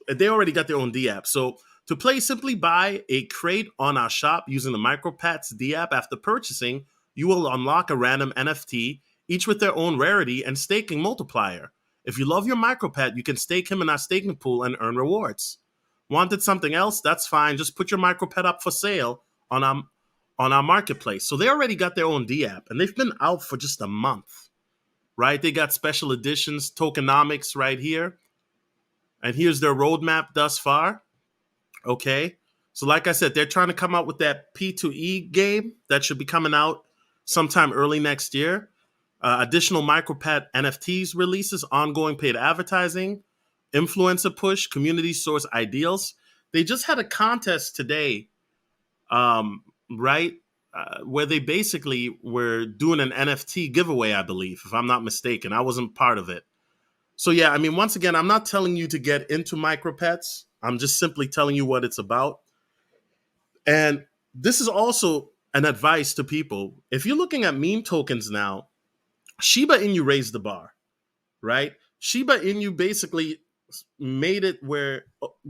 they already got their own D app. So to play, simply buy a crate on our shop using the MicroPats D app. After purchasing, you will unlock a random NFT, each with their own rarity and staking multiplier. If you love your MicroPat, you can stake him in our staking pool and earn rewards. Wanted something else? That's fine. Just put your MicroPat up for sale on our marketplace. So they already got their own D app, and they've been out for just a month, right? They got special editions, tokenomics right here. And here's their roadmap thus far. Okay. So, like I said, they're trying to come out with that P2E game that should be coming out sometime early next year. Additional MicroPat NFTs releases, ongoing paid advertising, influencer push, community source ideals. They just had a contest today, right? Where they basically were doing an NFT giveaway, I believe, if I'm not mistaken. I wasn't part of it. So yeah, I mean, once again, I'm not telling you to get into micropets. I'm just simply telling you what it's about. And this is also an advice to people. If you're looking at meme tokens now, Shiba Inu raised the bar, right? Shiba Inu basically made it where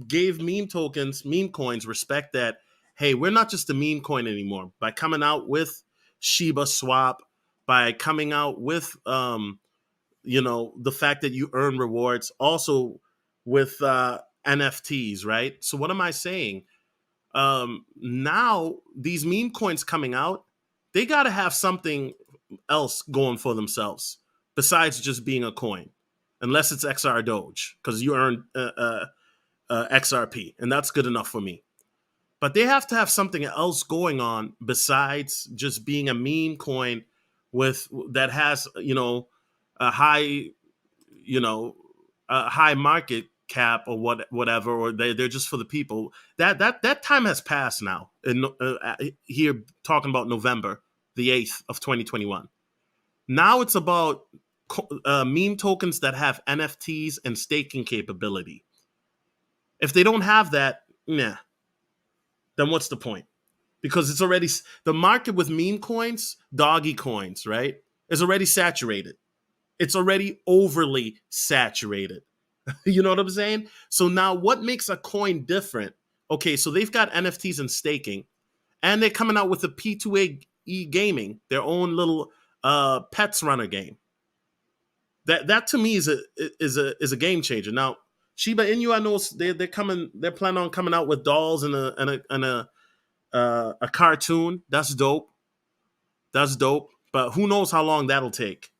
gave meme tokens, meme coins respect that, hey, we're not just a meme coin anymore. By coming out with Shiba Swap, by coming out with the fact that you earn rewards also with NFTs, right? So what am I saying? Now these meme coins coming out, they got to have something else going for themselves besides just being a coin, unless it's XR Doge, because you earn XRP, and that's good enough for me. But they have to have something else going on besides just being a meme coin with that has a high a high market cap or whatever, or they're just for the people. That time has passed now. Here talking about November the 8th of 2021. Now it's about meme tokens that have NFTs and staking capability. If they don't have that, nah, then what's the point? Because it's already the market with meme coins, doggy coins, right, is already saturated. It's already overly saturated. You know what I'm saying? So now what makes a coin different? Okay, so they've got NFTs and staking, and they're coming out with a P2E gaming, their own little pets runner game. That to me is a game changer. Now, Shiba Inu, I know they're planning on coming out with dolls and a cartoon. That's dope. That's dope. But who knows how long that'll take?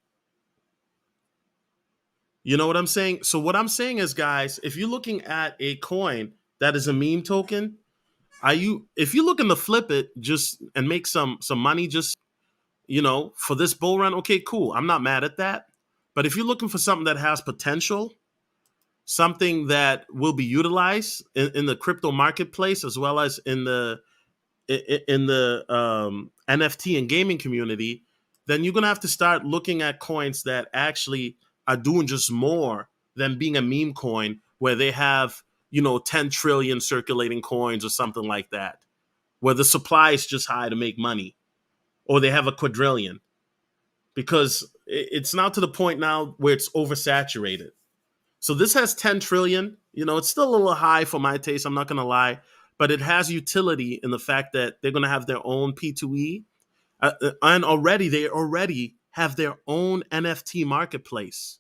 You know what I'm saying? So what I'm saying is, guys, if you're looking at a coin that is a meme token, if you're looking to flip it just and make some money just, for this bull run, okay, cool. I'm not mad at that. But if you're looking for something that has potential, something that will be utilized in the crypto marketplace as well as in the NFT and gaming community, then you're going to have to start looking at coins that actually are doing just more than being a meme coin where they have, 10 trillion circulating coins or something like that, where the supply is just high to make money, or they have a quadrillion, because it's now to the point now where it's oversaturated. So this has 10 trillion. It's still a little high for my taste. I'm not going to lie, but it has utility in the fact that they're going to have their own P2E. And they already have their own NFT marketplace.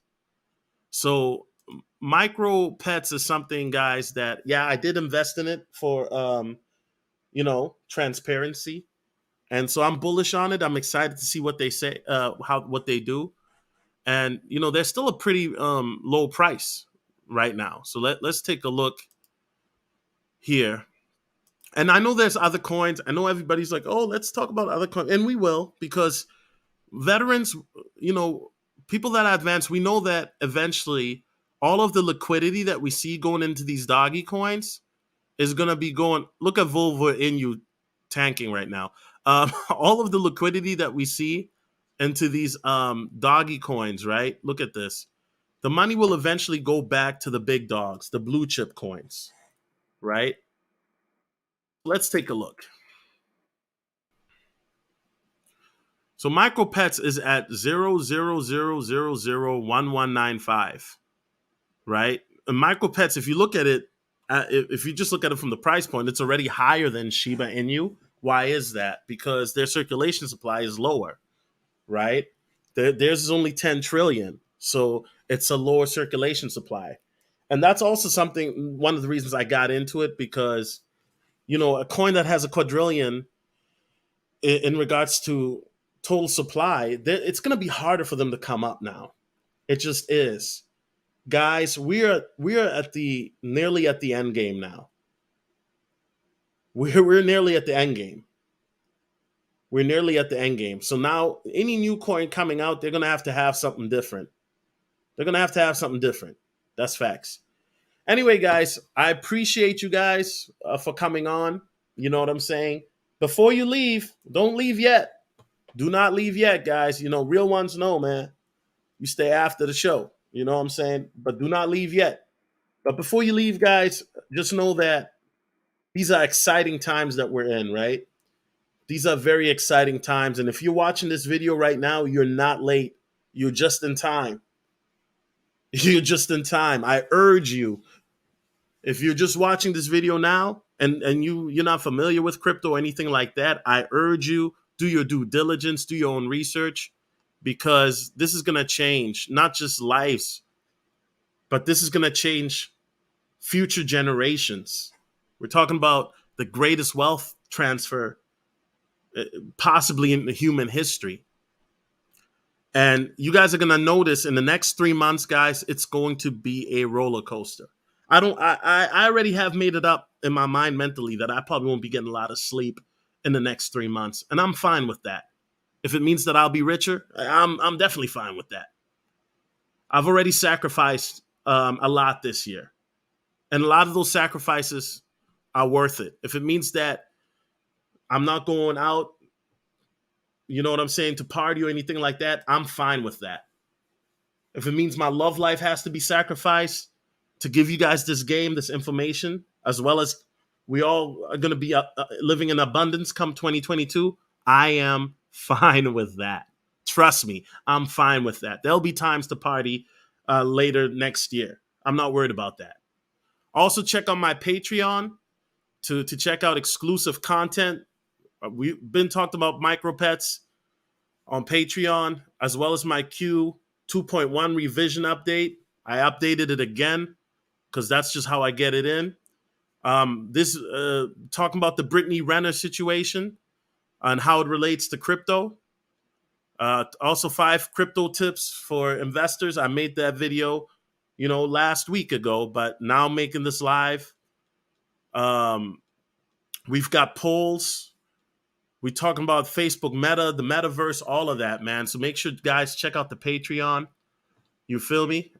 So micro pets is something, guys, that yeah, I did invest in it for transparency. And so I'm bullish on it. I'm excited to see what they say, how what they do. And they're still a pretty low price right now. So let's take a look here. And I know there's other coins. I know everybody's like, oh, let's talk about other coins. And we will, because veterans, people that advance, we know that eventually all of the liquidity that we see going into these doggy coins is going to be going. Look at Volvo Inu tanking right now. All of the liquidity that we see into these doggy coins, right? Look at this. The money will eventually go back to the big dogs, the blue chip coins, right? Let's take a look. So micro pets is at 0.00001195, right? And micro pets, if you look at it, if you just look at it from the price point, it's already higher than Shiba Inu. Why is that? Because their circulation supply is lower, right? Theirs is only 10 trillion, so it's a lower circulation supply, and that's also something. One of the reasons I got into it, because a coin that has a quadrillion in regards to total supply, it's going to be harder for them to come up now. It just is, guys. We are at the nearly at the end game now. We're nearly at the end game. We're nearly at the end game. So now, any new coin coming out, they're going to have something different. They're going to have something different. That's facts. Anyway, guys, I appreciate you guys for coming on. You know what I'm saying? Before you leave, don't leave yet. Do not leave yet, guys. Real ones know, man. You stay after the show. You know what I'm saying? But do not leave yet. But before you leave, guys, just know that these are exciting times that we're in, right? These are very exciting times. And if you're watching this video right now, you're not late. You're just in time. You're just in time. I urge you, if you're just watching this video now and you're not familiar with crypto or anything like that, I urge you, do your due diligence, do your own research, because this is going to change not just lives, but this is going to change future generations. We're talking about the greatest wealth transfer possibly in the human history. And you guys are going to notice in the next 3 months, guys, it's going to be a roller coaster. I already have made it up in my mind mentally that I probably won't be getting a lot of sleep in the next 3 months. And I'm fine with that. If it means that I'll be richer, I'm definitely fine with that. I've already sacrificed a lot this year. And a lot of those sacrifices are worth it. If it means that I'm not going out, you know what I'm saying, to party or anything like that, I'm fine with that. If it means my love life has to be sacrificed to give you guys this game, this information, as well as we all are going to be living in abundance come 2022, I am fine with that. Trust me, I'm fine with that. There'll be times to party later next year. I'm not worried about that. Also, check out my Patreon to check out exclusive content. We've been talking about micro pets on Patreon, as well as my Q 2.1 revision update. I updated it again because that's just how I get it in. This talking about the Brittany Renner situation and how it relates to crypto. Also, 5 crypto tips for investors. I made that video, last week ago, but now I'm making this live. We've got polls. We talking about Facebook Meta, the metaverse, all of that, man. So make sure, guys, check out the Patreon. You feel me?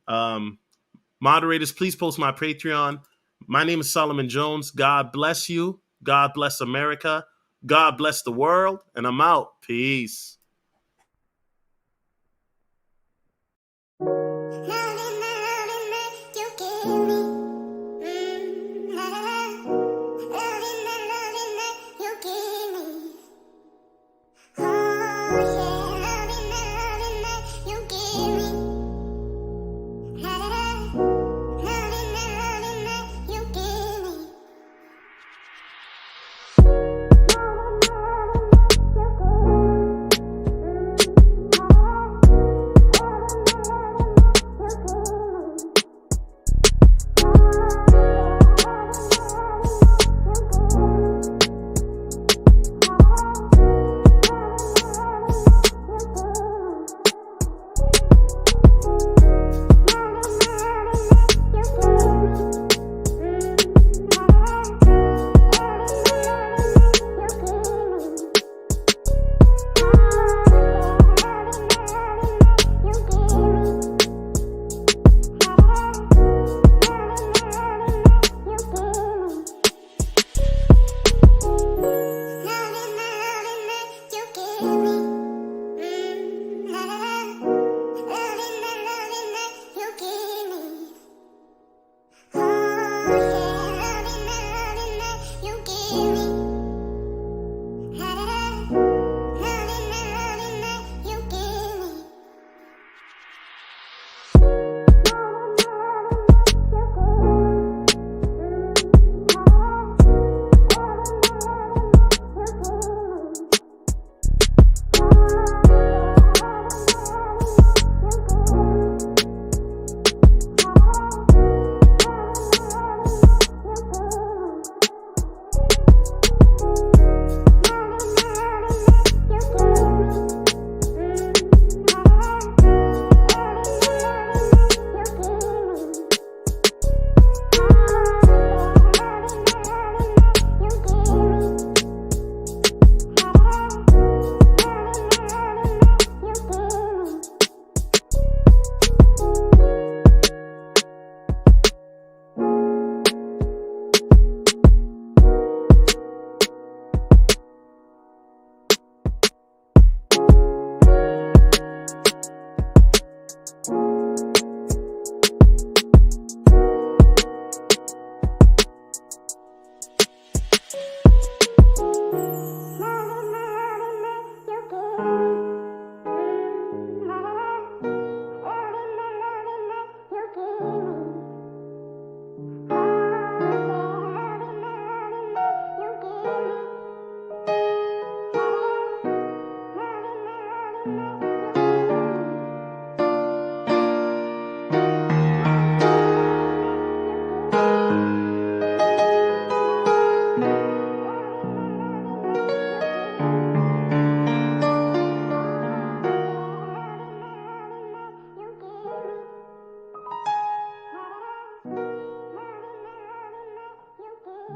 Moderators, please post my Patreon. My name is Solomon Jones. God bless you. God bless America. God bless the world. And I'm out. Peace.